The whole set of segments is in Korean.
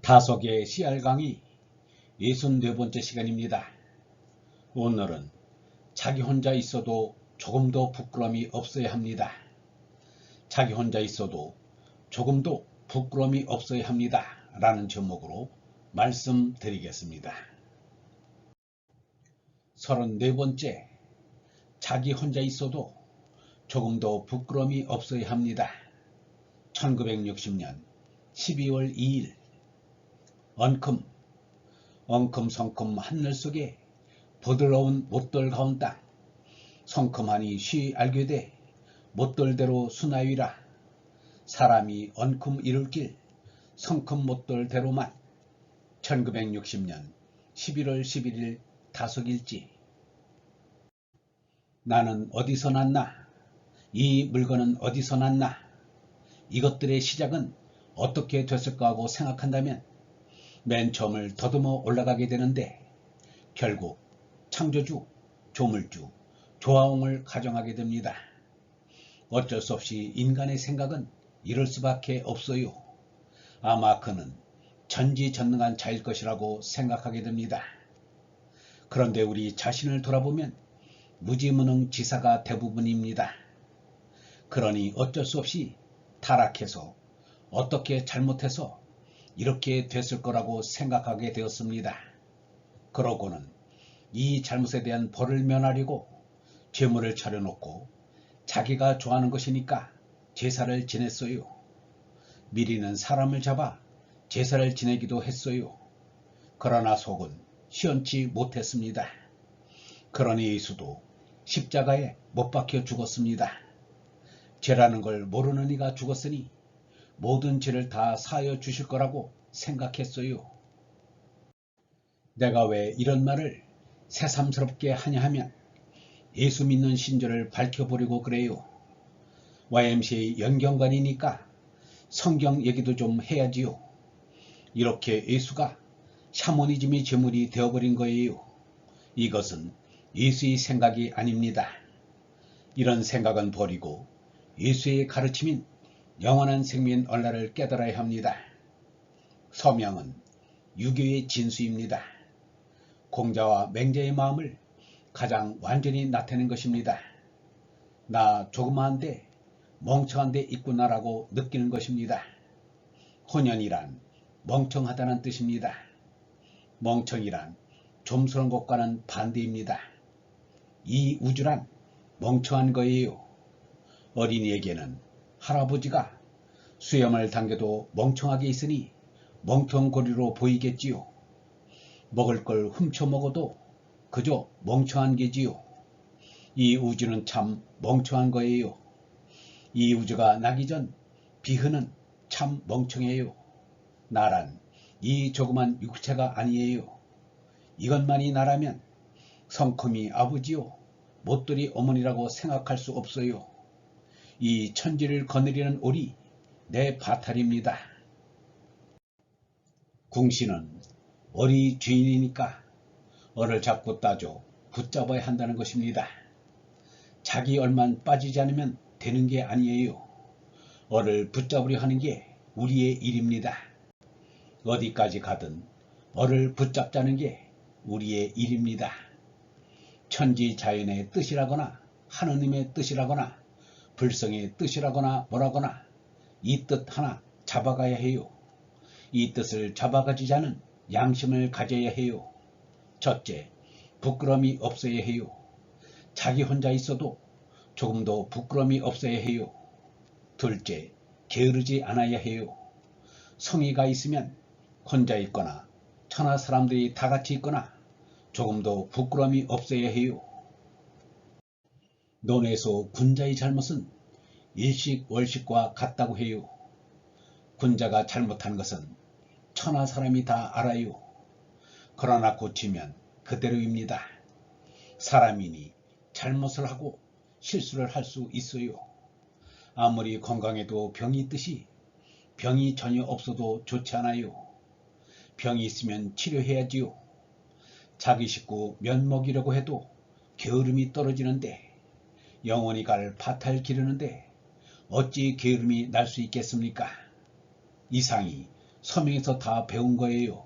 다속의 CR 강의 64번째 시간입니다. 오늘은 자기 혼자 있어도 조금도 부끄러움이 없어야 합니다. 자기 혼자 있어도 조금도 부끄러움이 없어야 합니다. 라는 제목으로 말씀드리겠습니다. 34번째, 자기 혼자 있어도 조금도 부끄러움이 없어야 합니다. 1960년 12월 2일 엉큼성큼 하늘 속에 부드러운 못돌 가운 땅, 성큼하니 쉬 알게 돼 못돌대로 수나위라. 사람이 엉큼 이룰 길 성큼 못돌대로만. 1960년 11월 11일 다속일지. 나는 어디서 났나? 이 물건은 어디서 났나? 이것들의 시작은 어떻게 됐을까 하고 생각한다면 맨 처음을 더듬어 올라가게 되는데 결국 창조주, 조물주, 조화홍을 가정하게 됩니다. 어쩔 수 없이 인간의 생각은 이럴 수밖에 없어요. 아마 그는 전지전능한 자일 것이라고 생각하게 됩니다. 그런데 우리 자신을 돌아보면 무지무능지사가 대부분입니다. 그러니 어쩔 수 없이 타락해서 어떻게 잘못해서 이렇게 됐을 거라고 생각하게 되었습니다. 그러고는 이 잘못에 대한 벌을 면하려고 제물을 차려놓고 자기가 좋아하는 것이니까 제사를 지냈어요. 미리는 사람을 잡아 제사를 지내기도 했어요. 그러나 속은 시원치 못했습니다. 그러니 예수도 십자가에 못 박혀 죽었습니다. 죄라는 걸 모르는 이가 죽었으니 모든 죄를 다 사하여 주실 거라고 생각했어요. 내가 왜 이런 말을 새삼스럽게 하냐 하면 예수 믿는 신조를 밝혀보려고 그래요. YMCA 연경관이니까 성경 얘기도 좀 해야지요. 이렇게 예수가 샤머니즘이 제물이 되어버린 거예요. 이것은 예수의 생각이 아닙니다. 이런 생각은 버리고 예수의 가르침인 영원한 생명 언라를 깨달아야 합니다. 서명은 유교의 진수입니다. 공자와 맹자의 마음을 가장 완전히 나타낸 것입니다. 나 조그마한데 멍청한데 있구나라고 느끼는 것입니다. 혼연이란 멍청하다는 뜻입니다. 멍청이란 좀스러운 것과는 반대입니다. 이 우주란 멍청한 거예요. 어린이에게는 할아버지가 수염을 당겨도 멍청하게 있으니 멍텅고리로 보이겠지요. 먹을 걸 훔쳐 먹어도 그저 멍청한 게지요. 이 우주는 참 멍청한 거예요. 이 우주가 나기 전 비흐는 참 멍청해요. 나란 이 조그만 육체가 아니에요. 이것만이 나라면 성큼이 아버지요 못들이 어머니라고 생각할 수 없어요. 이 천지를 거느리는 오리 내 바탈입니다. 궁시는 어리 주인이니까 어를 잡고 따져 붙잡아야 한다는 것입니다. 자기 얼만 빠지지 않으면 되는 게 아니에요. 어를 붙잡으려 하는 게 우리의 일입니다. 어디까지 가든 어를 붙잡자는 게 우리의 일입니다. 천지자연의 뜻이라거나 하느님의 뜻이라거나 불성의 뜻이라거나 뭐라거나 이 뜻 하나 잡아가야 해요. 이 뜻을 잡아가지 않은 양심을 가져야 해요. 첫째, 부끄러움이 없어야 해요. 자기 혼자 있어도 조금도 부끄러움이 없어야 해요. 둘째, 게으르지 않아야 해요. 성의가 있으면 혼자 있거나 천하 사람들이 다 같이 있거나 조금도 부끄러움이 없어야 해요. 논에서 군자의 잘못은 일식월식과 같다고 해요. 군자가 잘못한 것은 천하 사람이 다 알아요. 그러나 고치면 그대로입니다. 사람이니 잘못을 하고 실수를 할 수 있어요. 아무리 건강해도 병이 있듯이 병이 전혀 없어도 좋지 않아요. 병이 있으면 치료해야지요. 자기 식구 면 먹이려고 해도 게으름이 떨어지는데 영원히 갈 파탈 기르는데 어찌 게으름이 날 수 있겠습니까? 이상이 서명에서 다 배운 거예요.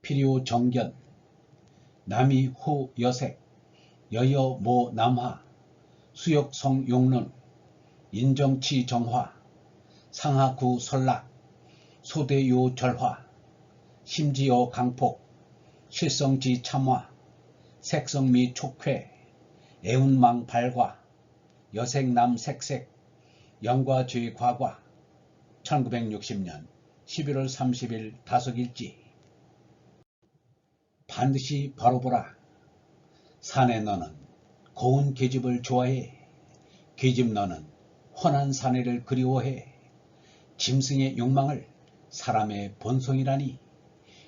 필요 정견, 남이 후 여색, 여여 모 남화, 수역성 용론, 인정치 정화, 상하구 설락, 소대요 절화, 심지어 강폭, 실성지 참화, 색성미 촉회, 애운망 발과, 여색남 색색, 영과죄 과과, 1960년 11월 30일 다섯일지. 반드시 바로 보라. 사내 너는 고운 계집을 좋아해. 계집 너는 훤한 사내를 그리워해. 짐승의 욕망을 사람의 본성이라니.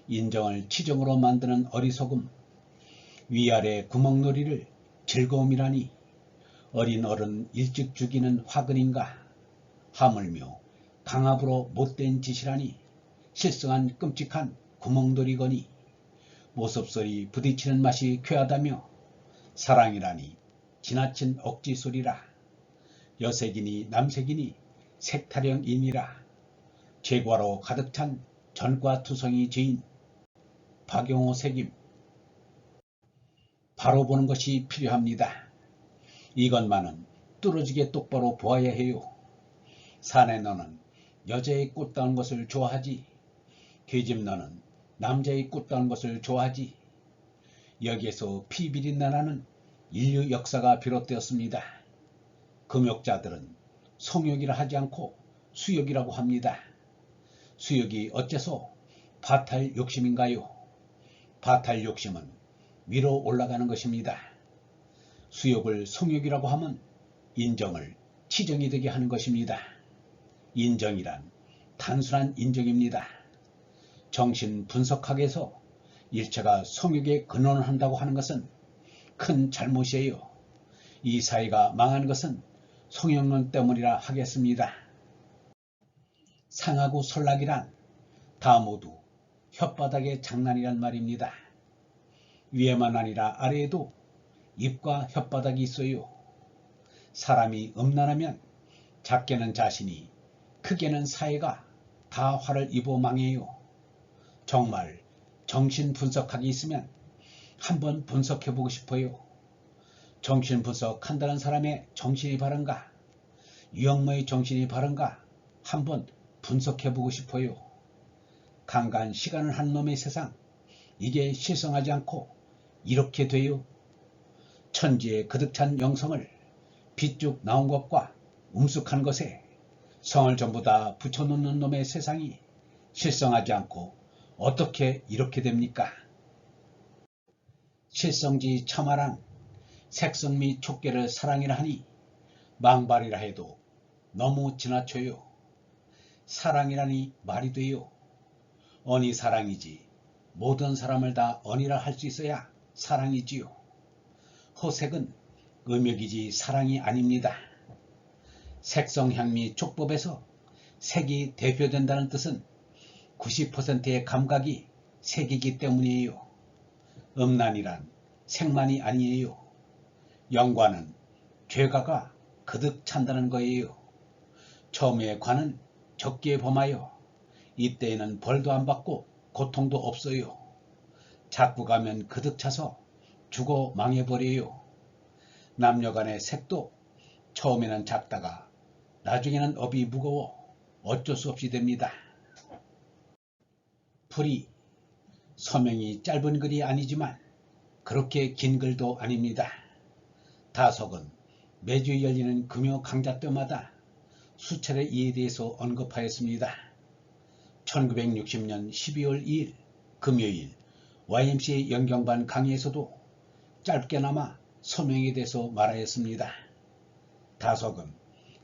인정을 치정으로 만드는 어리석음. 위아래 구멍놀이를 즐거움이라니. 어린 어른 일찍 죽이는 화근인가. 하물며 강압으로 못된 짓이라니. 실성한 끔찍한 구멍놀이거니. 모섭소리 부딪히는 맛이 쾌하다며. 사랑이라니 지나친 억지소리라. 여색이니 남색이니 색타령이니라. 죄과로 가득 찬 전과투성이 죄인. 박용호 색임. 바로 보는 것이 필요합니다. 이것만은 뚫어지게 똑바로 보아야 해요. 사내 너는 여자의 꽃다운 것을 좋아하지. 계집 너는 남자의 꽃다운 것을 좋아하지. 여기에서 피비린내나는 인류 역사가 비롯되었습니다. 금욕자들은 성욕이라 하지 않고 수욕이라고 합니다. 수욕이 어째서 바탈 욕심인가요? 바탈 욕심은 위로 올라가는 것입니다. 수욕을 성욕이라고 하면 인정을 치정이 되게 하는 것입니다. 인정이란 단순한 인정입니다. 정신 분석학에서 일체가 성욕에 근원한다고 하는 것은 큰 잘못이에요. 이 사회가 망한 것은 성욕론 때문이라 하겠습니다. 상하고 설락이란 다 모두 혓바닥의 장난이란 말입니다. 위에만 아니라 아래에도 입과 혓바닥이 있어요. 사람이 음란하면 작게는 자신이, 크게는 사회가 다 화를 입어 망해요. 정말 정신분석학이 있으면 한번 분석해보고 싶어요. 정신분석한다는 사람의 정신이 바른가, 유영모의 정신이 바른가 한번 분석해보고 싶어요. 강간 시간을 한 놈의 세상, 이게 실성하지 않고 이렇게 돼요. 천지에 그득 찬 영성을 빗쭉 나온 것과 움숙한 것에 성을 전부 다 붙여놓는 놈의 세상이 실성하지 않고 어떻게 이렇게 됩니까? 실성지 참화란 색성미 촉계를 사랑이라 하니 망발이라 해도 너무 지나쳐요. 사랑이라니 말이 돼요. 언이 사랑이지 모든 사람을 다 언이라 할 수 있어야 사랑이지요. 호색은 음욕이지 사랑이 아닙니다. 색성향미 촉법에서 색이 대표된다는 뜻은 90%의 감각이 색이기 때문이에요. 음란이란 색만이 아니에요. 영과는 죄가가 그득 찬다는 거예요. 처음에 관은 적기에 범하여 이때에는 벌도 안 받고 고통도 없어요. 자꾸 가면 그득 차서 죽어 망해버려요. 남녀간의 색도 처음에는 작다가 나중에는 업이 무거워 어쩔 수 없이 됩니다. 풀이 서명이 짧은 글이 아니지만 그렇게 긴 글도 아닙니다. 다석은 매주 열리는 금요 강좌 때마다 수차례 이에 대해서 언급하였습니다. 1960년 12월 2일 금요일 YMCA 연경반 강의에서도 짧게나마 서명에 대해서 말하였습니다. 다석은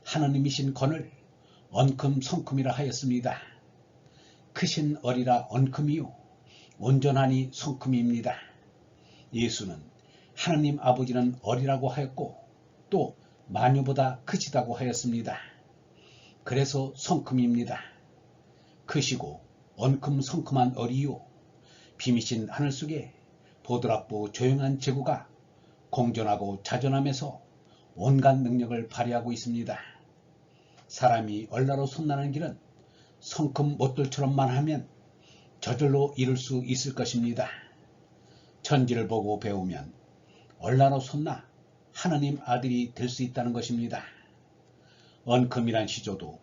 하느님이신 건을 언큼 성큼이라 하였습니다. 크신 어리라 언큼이요 온전하니 성큼입니다. 예수는 하느님 아버지는 어리라고 하였고 또 만유보다 크시다고 하였습니다. 그래서 성큼입니다. 크시고 언큼 성큼한 어리요 비미신 하늘 속에 보드랍고 조용한 제구가 공존하고 자존하면서 온갖 능력을 발휘하고 있습니다. 사람이 얼라로 손나는 길은 성큼 못들처럼만 하면 저절로 이룰 수 있을 것입니다. 천지를 보고 배우면 얼라로 솟나 하느님 아들이 될 수 있다는 것입니다. 언금이란 시조도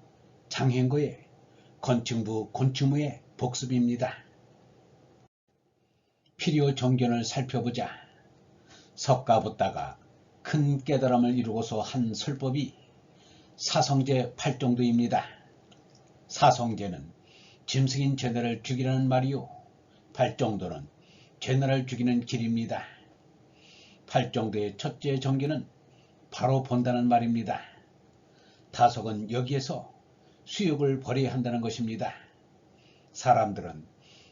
장행거의 건층부 곤충의 복습입니다. 필요 정견을 살펴보자. 석가붓다가 큰 깨달음을 이루고서 한 설법이 사성제 8정도입니다. 사성제는 짐승인 죄나를 죽이라는 말이요, 8정도는 죄나를 죽이는 길입니다. 8정도의 첫째 정견은 바로 본다는 말입니다. 다속은 여기에서 수욕을 버려야 한다는 것입니다. 사람들은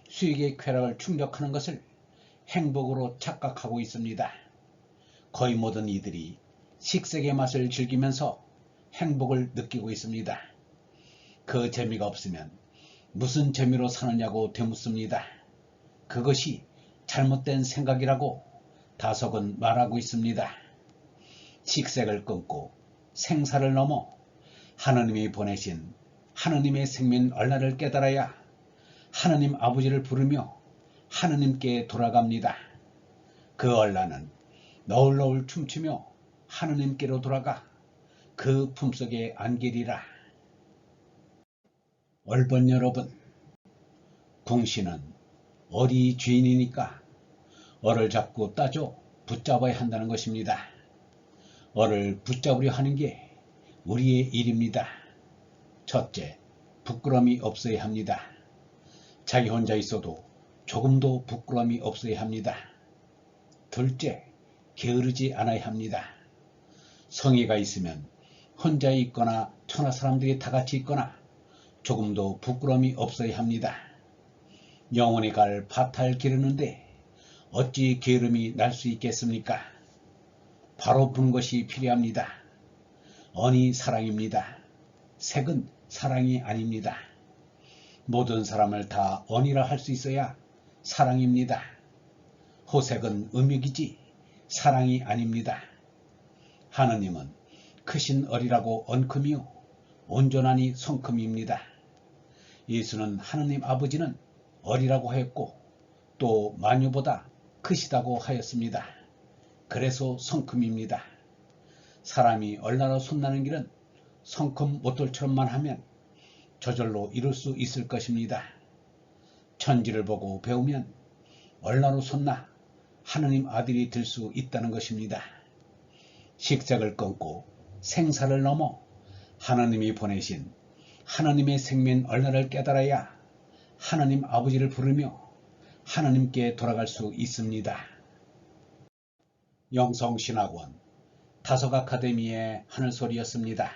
수욕의 쾌락을 충족하는 것을 행복으로 착각하고 있습니다. 거의 모든 이들이 식색의 맛을 즐기면서 행복을 느끼고 있습니다. 그 재미가 없으면 무슨 재미로 사느냐고 되묻습니다. 그것이 잘못된 생각이라고 다속은 말하고 있습니다. 식색을 끊고 생사를 넘어 하느님이 보내신 하느님의 생명 얼라를 깨달아야 하느님 아버지를 부르며 하느님께 돌아갑니다. 그 얼라는 너울너울 춤추며 하느님께로 돌아가 그 품속에 안기리라. 얼번 여러분, 궁시는 어리 주인이니까 얼을 잡고 따져 붙잡아야 한다는 것입니다. 얼을 붙잡으려 하는 게 우리의 일입니다. 첫째, 부끄러움이 없어야 합니다. 자기 혼자 있어도 조금도 부끄러움이 없어야 합니다. 둘째, 게으르지 않아야 합니다. 성의가 있으면 혼자 있거나 천하 사람들이 다 같이 있거나 조금도 부끄러움이 없어야 합니다. 영원히 갈 파탈 기르는데 어찌 게으름이 날 수 있겠습니까? 바로 본 것이 필요합니다. 언이 사랑입니다. 색은 사랑이 아닙니다. 모든 사람을 다 언이라 할 수 있어야 사랑입니다. 호색은 음욕이지 사랑이 아닙니다. 하느님은 크신 얼이라고 언금이요 온전하니 성금입니다. 예수는 하느님 아버지는 얼이라고 하였고 또 만유보다 크시다고 하였습니다. 그래서 성금입니다. 사람이 얼라로 솟나는 길은 성큼 못돌처럼만 하면 저절로 이룰 수 있을 것입니다. 천지를 보고 배우면 얼라로 솟나 하느님 아들이 될 수 있다는 것입니다. 식색을 끊고 생사를 넘어 하나님이 보내신 하나님의 생명 얼라를 깨달아야 하나님 아버지를 부르며 하나님께 돌아갈 수 있습니다. 영성신학원 다속 아카데미의 하늘소리였습니다.